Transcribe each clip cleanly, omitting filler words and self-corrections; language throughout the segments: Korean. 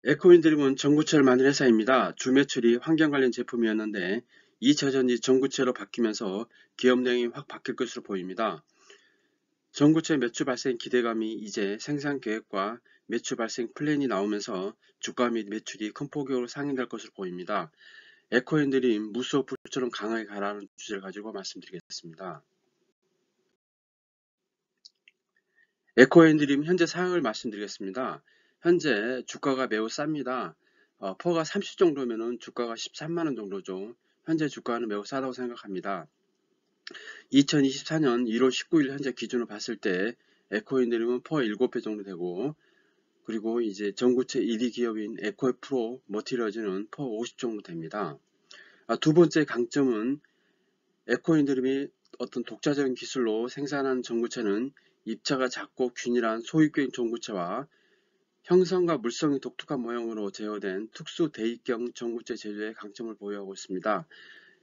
에코인드림은 전구체를 만든 회사입니다. 주 매출이 환경 관련 제품이었는데 2차 전지 전구체로 바뀌면서 기업 내용이 확 바뀔 것으로 보입니다. 전구체 매출 발생 기대감이 이제 생산 계획과 매출 발생 플랜이 나오면서 주가 및 매출이 큰 폭으로 상승될 것으로 보입니다. 에코인드림 무수호 불처럼 강하게 가라는 주제를 가지고 말씀드리겠습니다. 에코앤드림 현재 상황을 말씀드리겠습니다. 현재 주가가 매우 쌉니다. 퍼가 30 정도면은 주가가 13만원 정도죠. 현재 주가는 매우 싸다고 생각합니다. 2024년 1월 19일 현재 기준으로 봤을 때 에코앤드림은 퍼 7배 정도 되고, 그리고 이제 전구체 1위 기업인 에코프로 머티리얼즈는 퍼 50 정도 됩니다. 두 번째 강점은 에코인드림이 어떤 독자적인 기술로 생산한 전구체는 입자가 작고 균일한 소유격 전구체와 형성과 물성이 독특한 모형으로 제어된 특수 대입경 전구체 제조의 강점을 보유하고 있습니다.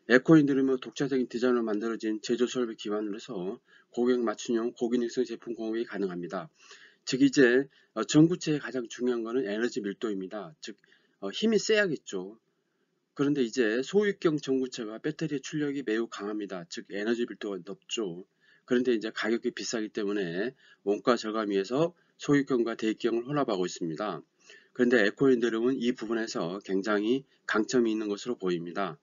에코인드림은 독자적인 디자인으로 만들어진 제조 설비 기반으로 해서 고객 맞춤형 고기능성 제품 공급이 가능합니다. 즉 이제 전구체의 가장 중요한 것은 에너지 밀도입니다. 즉 힘이 세야겠죠. 그런데 이제 소유격 전구체가 배터리 출력이 매우 강합니다. 즉 에너지 밀도가 높죠. 그런데 이제 가격이 비싸기 때문에 원가 절감 위해서 소유격과 대입경을 혼합하고 있습니다. 그런데 에코인드림은 이 부분에서 굉장히 강점이 있는 것으로 보입니다.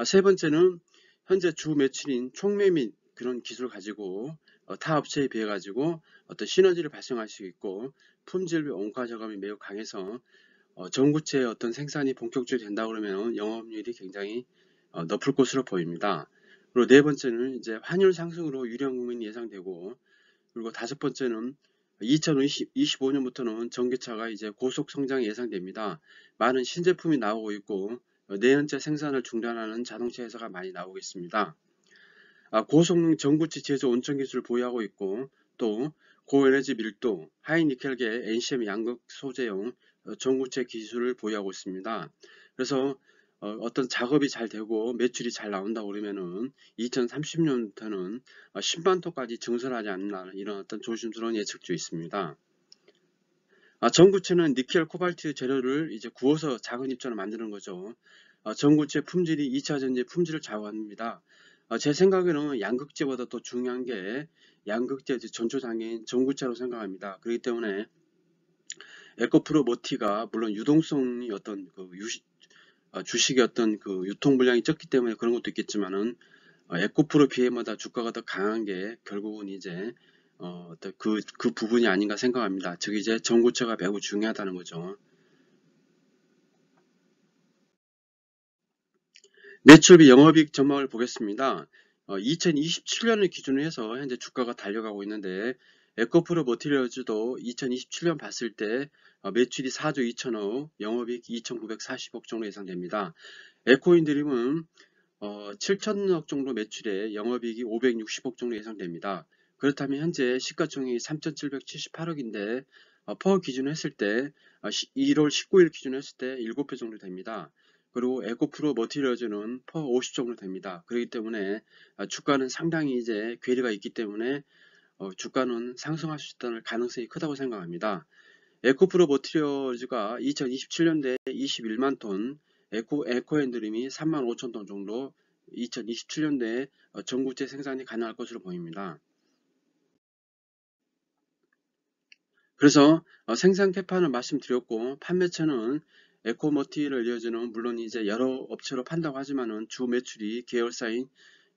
세 번째는 현재 주 매출인 촉매 및 그런 기술을 가지고 타 업체에 비해 가지고 어떤 시너지를 발생할 수 있고 품질 및 원가 절감이 매우 강해서 전구체의 어떤 생산이 본격적으로 된다 그러면 영업률이 굉장히 높을 것으로 보입니다. 그리고 네 번째는 이제 환율 상승으로 유령 국민이 예상되고, 그리고 다섯 번째는 2025년부터는 전기차가 이제 고속 성장이 예상됩니다. 많은 신제품이 나오고 있고 내연체 생산을 중단하는 자동차 회사가 많이 나오겠습니다. 고성능 전구체 제조 온천 기술을 보유하고 있고, 또 고에너지 밀도, 하이니켈계 NCM 양극 소재용 전구체 기술을 보유하고 있습니다. 그래서 어떤 작업이 잘 되고 매출이 잘 나온다고 그러면은 2030년부터는 10만 톤까지 증설하지 않나, 이런 어떤 조심스러운 예측도 있습니다. 전구체는 니켈, 코발트 재료를 이제 구워서 작은 입자로 만드는 거죠. 전구체 품질이 2차 전지 품질을 좌우합니다. 제 생각에는 양극재보다 더 중요한 게 양극재 전초장인 전구체로 생각합니다. 그렇기 때문에 에코프로 모티가 물론 유동성이 어떤 주식의 어떤 유통 물량이 적기 때문에 그런 것도 있겠지만은 에코프로 BM보다 주가가 더 강한 게 결국은 이제 어떤 그 부분이 아닌가 생각합니다. 즉 이제 전구체가 매우 중요하다는 거죠. 매출비 영업이익 전망을 보겠습니다. 2027년을 기준으로 해서 현재 주가가 달려가고 있는데, 에코프로 머티리얼즈도 2027년 봤을 때 매출이 4조 2천억, 영업이익 2,940억 정도 예상됩니다. 에코인드림은 7천억 정도 매출에 영업이익이 560억 정도 예상됩니다. 그렇다면 현재 시가총액이 3,778억인데 퍼 기준으로 했을 때 1월 19일 기준으로 했을 때 7배 정도 됩니다. 그리고 에코프로 머티리얼즈는 퍼 50 정도 됩니다. 그렇기 때문에 주가는 상당히 이제 괴리가 있기 때문에 주가는 상승할 수 있다는 가능성이 크다고 생각합니다. 에코프로 머티리얼즈가 2027년대에 21만 톤, 에코앤드림이 3만 5천 톤 정도 2027년대에 전구체 생산이 가능할 것으로 보입니다. 그래서 생산 캐파는 말씀드렸고, 판매처는 에코머티리얼즈는 물론 이제 여러 업체로 판다고 하지만은 주 매출이 계열사인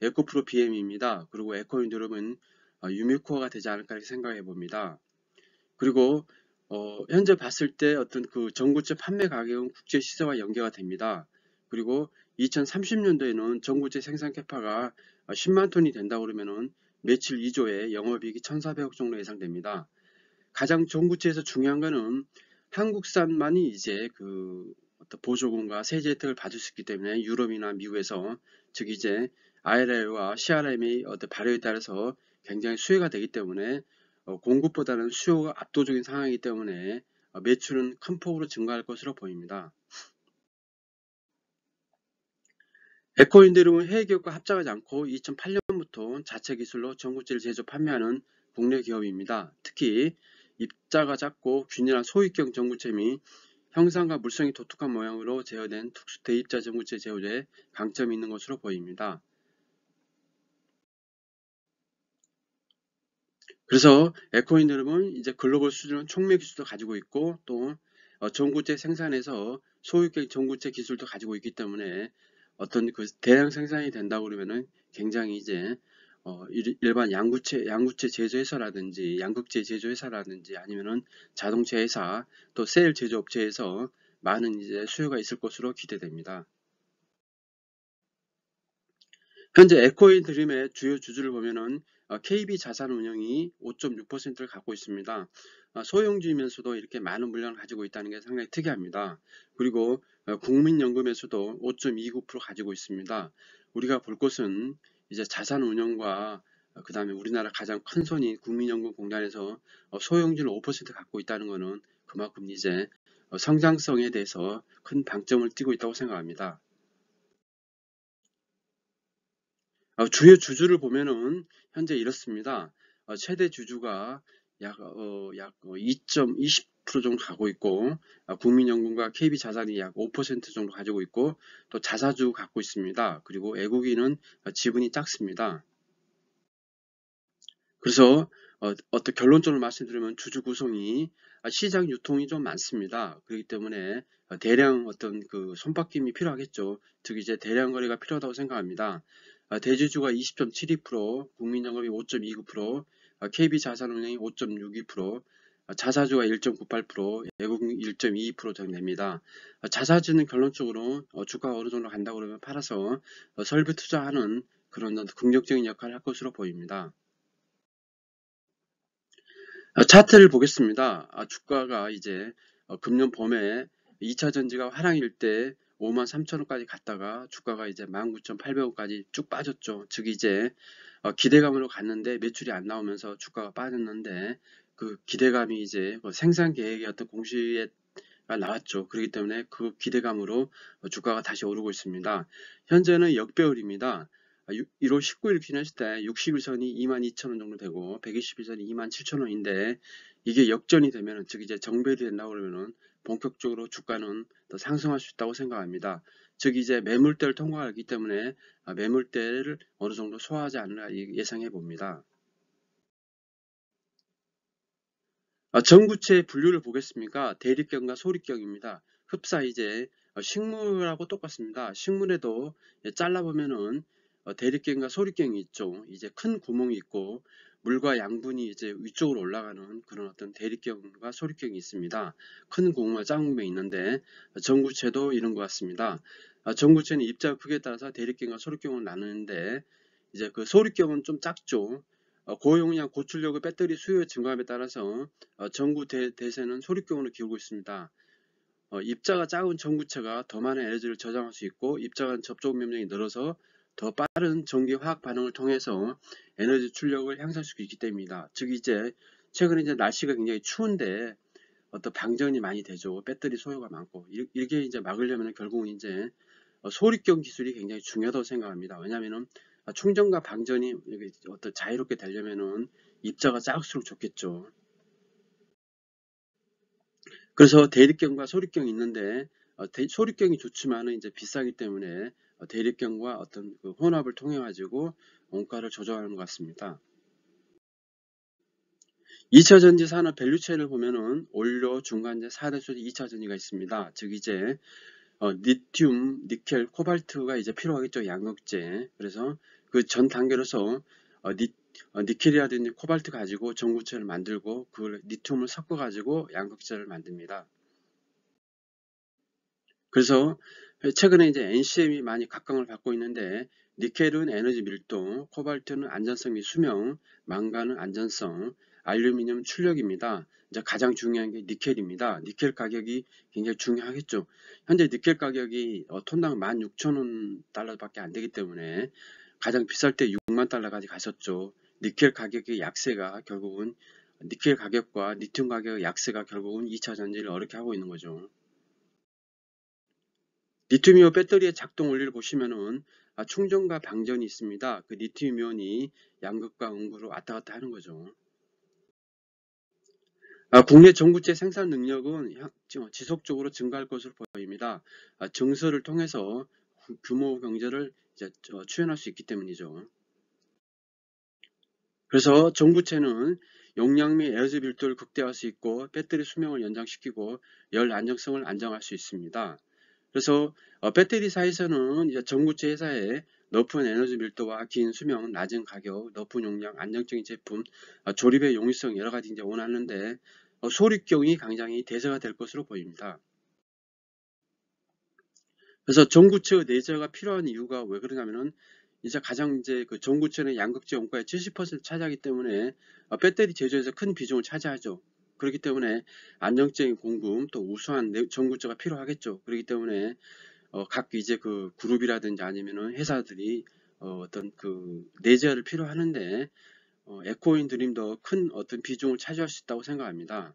에코프로 BM입니다. 그리고 에코인드림은 유미코어가 되지 않을까 생각해 봅니다. 그리고 현재 봤을 때 어떤 전구체 판매 가격은 국제 시세와 연계가 됩니다. 그리고 2030년도에는 전구체 생산 캐파가 10만 톤이 된다고 그러면은 매출 2조에 영업이익이 1,400억 정도 예상됩니다. 가장 전구체에서 중요한 거는 한국산만이 이제 어떤 보조금과 세제 혜택을 받을 수 있기 때문에 유럽이나 미국에서, 즉 이제 IRA와 CRM의 어떤 발효에 따라서 굉장히 수혜가 되기 때문에 공급보다는 수요가 압도적인 상황이기 때문에 매출은 큰 폭으로 증가할 것으로 보입니다. 에코인드림은 해외 기업과 합작하지 않고 2008년부터 자체 기술로 전구체를 제조 판매하는 국내 기업입니다. 특히 입자가 작고 균일한 소유격 전구체 및 형상과 물성이 독특한 모양으로 제어된 특수 대입자 전구체 제어에 강점이 있는 것으로 보입니다. 그래서 에코인드룸은 이제 글로벌 수준의 촉매 기술도 가지고 있고 또 전구체 생산에서 소유격 전구체 기술도 가지고 있기 때문에 어떤 그 대량 생산이 된다고 그러면은 굉장히 이제 일반 양구체 제조회사라든지 양극재 제조회사라든지 아니면은 자동차 회사 또 셀 제조업체에서 많은 이제 수요가 있을 것으로 기대됩니다. 현재 에코인 드림의 주요 주주를 보면은 KB자산운용이 5.6%를 갖고 있습니다. 소형주이면서도 이렇게 많은 물량을 가지고 있다는 게 상당히 특이합니다. 그리고 국민연금에서도 5.29% 가지고 있습니다. 우리가 볼 것은 이제 자산운용과 그 다음에 우리나라 가장 큰 손인 국민연금공단에서 소형주를 5% 갖고 있다는 것은 그만큼 이제 성장성에 대해서 큰 방점을 띄고 있다고 생각합니다. 주요 주주를 보면은 현재 이렇습니다. 최대 주주가 약 2.20% 정도 가고 있고, 국민연금과 KB자산이 약 5% 정도 가지고 있고, 또 자사주 갖고 있습니다. 그리고 애국인은 지분이 작습니다. 그래서 어떤 결론적으로 말씀드리면 주주 구성이 시장 유통이 좀 많습니다. 그렇기 때문에 대량 어떤 그 손바뀜이 필요하겠죠. 즉 이제 대량 거래가 필요하다고 생각합니다. 대주주가 20.72%, 국민연금이 5.29%, KB자산운용이 5.62%, 자사주가 1.98%, 애국이 1.22% 정도 됩니다. 자사주는 결론적으로 주가가 어느 정도 간다고 그러면 팔아서 설비 투자하는 그런 긍정적인 역할을 할 것으로 보입니다. 차트를 보겠습니다. 주가가 이제 금년 봄에 2차 전지가 화랑일 때 53,000원까지 갔다가 주가가 이제 19,800원까지 쭉 빠졌죠. 즉 이제 기대감으로 갔는데 매출이 안 나오면서 주가가 빠졌는데 그 기대감이 이제 생산 계획의 어떤 공시에 나왔죠. 그렇기 때문에 그 기대감으로 주가가 다시 오르고 있습니다. 현재는 역배열입니다. 1월 19일 기준했을 때 60일선이 22,000원 정도 되고 120일선이 27,000원인데 이게 역전이 되면 즉 이제 정배열이 된다고 그러면은 본격적으로 주가는 더 상승할 수 있다고 생각합니다. 즉 이제 매물대를 통과하기 때문에 매물대를 어느 정도 소화하지 않나 예상해 봅니다. 전구체 분류를 보겠습니까? 대립경과 소립경입니다. 흡사 이제 식물하고 똑같습니다. 식물에도 잘라보면은 대립경과 소립경이 있죠. 이제 큰 구멍이 있고 물과 양분이 이제 위쪽으로 올라가는 그런 어떤 대립경과 소립경이 있습니다. 큰 구멍과 작은 구멍이 있는데 전구체도 이런 것 같습니다. 전구체는 입자 크기에 따라서 대립경과 소립경을 나누는데 이제 그 소립경은 좀 작죠. 고용량 고출력의 배터리 수요 증감에 따라서 전구 대세는 소립경으로 기울고 있습니다. 입자가 작은 전구체가 더 많은 에너지를 저장할 수 있고 입자 간 접촉 면적이 늘어서 더 빠른 전기 화학 반응을 통해서 에너지 출력을 향상할 수 있기 때문입니다. 즉 이제 최근에 이제 날씨가 굉장히 추운데 어떤 방전이 많이 되죠. 배터리 소요가 많고 이게 이제 막으려면 결국은 이제 소립경 기술이 굉장히 중요하다고 생각합니다. 왜냐하면 충전과 방전이 어떤 자유롭게 되려면은 입자가 작을수록 좋겠죠. 그래서 대립경과 소립경이 있는데 소립경이 좋지만은 이제 비싸기 때문에 대립경과 어떤 그 혼합을 통해 가지고 원가를 조정하는 것 같습니다. 2차 전지 산업 밸류체인을 보면은 원료, 중간재, 4대수 2차 전지가 있습니다. 즉 이제 리튬, 니켈, 코발트가 이제 필요하겠죠. 양극재. 그래서 그 전 단계로서 니켈이라든지 코발트 가지고 전구체를 만들고 그 리튬을 섞어 가지고 양극재를 만듭니다. 그래서 최근에 이제 NCM이 많이 각광을 받고 있는데 니켈은 에너지 밀도, 코발트는 안전성 및 수명, 망간은 안전성, 알루미늄 출력입니다. 이제 가장 중요한 게 니켈입니다. 니켈 가격이 굉장히 중요하겠죠. 현재 니켈 가격이 톤당 16,000달러밖에 안 되기 때문에 가장 비쌀 때 6만 달러까지 갔었죠. 니켈 가격의 약세가 결국은 니켈 가격과 리튬 가격의 약세가 결국은 2차 전지를 어렵게 하고 있는 거죠. 리튬이온 배터리의 작동 원리를 보시면은 충전과 방전이 있습니다. 그 리튬이온이 양극과 음극으로 왔다 갔다 하는 거죠. 국내 전구체 생산 능력은 지속적으로 증가할 것으로 보입니다. 증설을 통해서 규모 경제를 이제 추진할 수 있기 때문이죠. 그래서 전구체는 용량 및 에너지 밀도를 극대화할 수 있고 배터리 수명을 연장시키고 열 안정성을 안정할 수 있습니다. 그래서 배터리사에서는 이제 전구체 회사에 높은 에너지 밀도와 긴 수명, 낮은 가격, 높은 용량, 안정적인 제품, 조립의 용이성 여러 가지 이제 원하는데 소립경이 굉장히 대세가 될 것으로 보입니다. 그래서 전구체 내재가 필요한 이유가 왜 그러냐면은 이제 가장 이제 그 전구체는 양극재 원가의 70%를 차지하기 때문에 배터리 제조에서 큰 비중을 차지하죠. 그렇기 때문에 안정적인 공급 또 우수한 전구체가 필요하겠죠. 그렇기 때문에 각 이제 그 그룹이라든지 아니면은 회사들이 어떤 그 내재를 필요하는데 에코인 드림도 큰 어떤 비중을 차지할 수 있다고 생각합니다.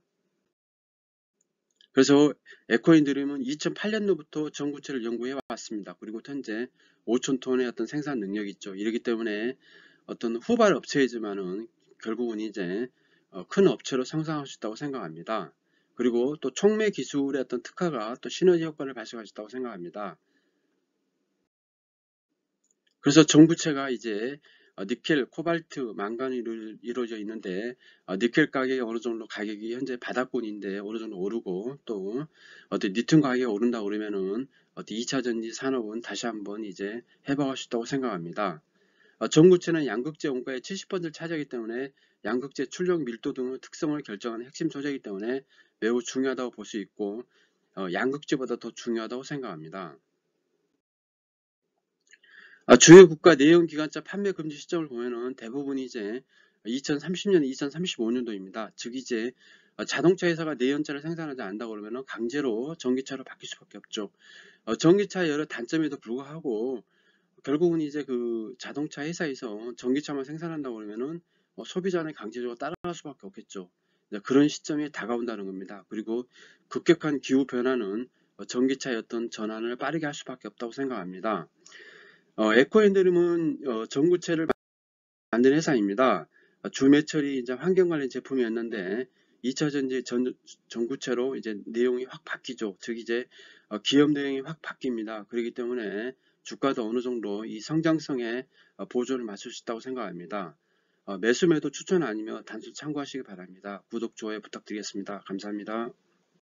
그래서 에코인 드림은 2008년도부터 전구체를 연구해 왔습니다. 그리고 현재 5천 톤의 어떤 생산 능력이 있죠. 이러기 때문에 어떤 후발 업체이지만은 결국은 이제 큰 업체로 성장할 수 있다고 생각합니다. 그리고 또 촉매 기술의 어떤 특화가 또 시너지 효과를 발생할 수 있다고 생각합니다. 그래서 전구체가 이제 니켈, 코발트, 망간이 이루어져 있는데 니켈 가격이 어느 정도 가격이 현재 바닥권인데 어느 정도 오르고 또 어떤 리튬 가격이 오른다 그러면은 어떤 2차 전지 산업은 다시 한번 이제 회복할 수 있다고 생각합니다. 전구체는 양극재 원가의 70%를 차지하기 때문에 양극재 출력 밀도 등의 특성을 결정하는 핵심 소재이기 때문에 매우 중요하다고 볼 수 있고 양극재보다 더 중요하다고 생각합니다. 주요 국가 내연기관차 판매 금지 시점을 보면은 대부분 이제 2030년, 2035년도입니다. 즉 이제 자동차 회사가 내연차를 생산하지 않는다 그러면은 강제로 전기차로 바뀔 수밖에 없죠. 전기차의 여러 단점에도 불구하고 결국은 이제 그 자동차 회사에서 전기차만 생산한다고 그러면은 소비자는 강제적으로 따라갈 수밖에 없겠죠. 그런 시점이 다가온다는 겁니다. 그리고 급격한 기후 변화는 전기차의 어떤 전환을 빠르게 할 수밖에 없다고 생각합니다. 에코핸드림은 전구체를 만든 회사입니다. 주 매출이 이제 환경 관련 제품이었는데 2차 전지 전구체로 이제 내용이 확 바뀌죠. 즉 이제 기업 내용이 확 바뀝니다. 그렇기 때문에 주가도 어느 정도 이 성장성에 보조를 맞출 수 있다고 생각합니다. 매수 매도 추천 아니면 단순 참고하시기 바랍니다. 구독, 좋아요 부탁드리겠습니다. 감사합니다.